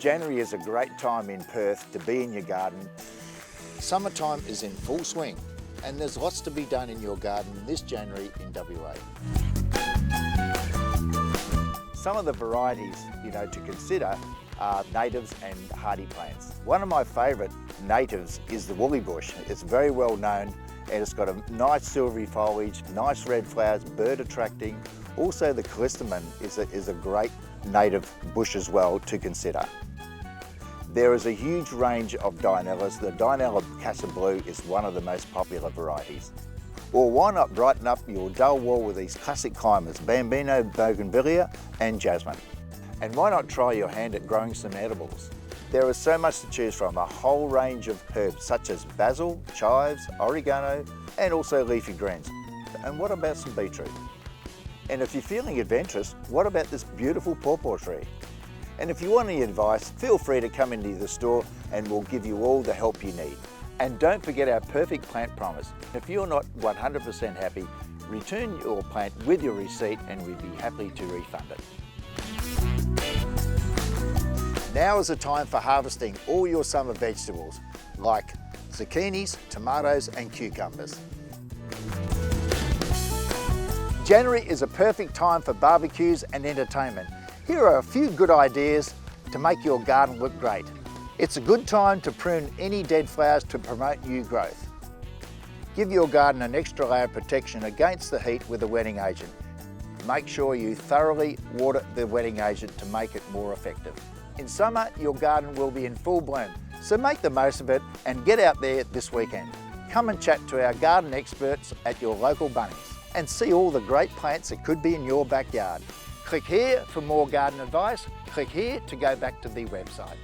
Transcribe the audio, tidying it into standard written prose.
January is a great time in Perth to be in your garden. Summertime is in full swing and there's lots to be done in your garden this January in WA. Some of the varieties, to consider are natives and hardy plants. One of my favourite natives is the woolly bush. It's very well known and it's got a nice silvery foliage, nice red flowers, bird attracting. Also the callistemon is a great native bush as well to consider. There is a huge range of Dianellas. The Dianella Casa Blue is one of the most popular varieties. Or why not brighten up your dull wall with these classic climbers, Bambino, Bougainvillea and Jasmine. And why not try your hand at growing some edibles? There is so much to choose from, a whole range of herbs such as basil, chives, oregano and also leafy greens. And what about some beetroot? And if you're feeling adventurous, what about this beautiful pawpaw tree? And if you want any advice, feel free to come into the store and we'll give you all the help you need. And don't forget our perfect plant promise. If you're not 100% happy, return your plant with your receipt and we'd be happy to refund it. Now is the time for harvesting all your summer vegetables like zucchinis, tomatoes and cucumbers. January is a perfect time for barbecues and entertainment. Here are a few good ideas to make your garden look great. It's a good time to prune any dead flowers to promote new growth. Give your garden an extra layer of protection against the heat with a wetting agent. Make sure you thoroughly water the wetting agent to make it more effective. In summer, your garden will be in full bloom, so make the most of it and get out there this weekend. Come and chat to our garden experts at your local Bunnings and see all the great plants that could be in your backyard. Click here for more garden advice. Click here to go back to the website.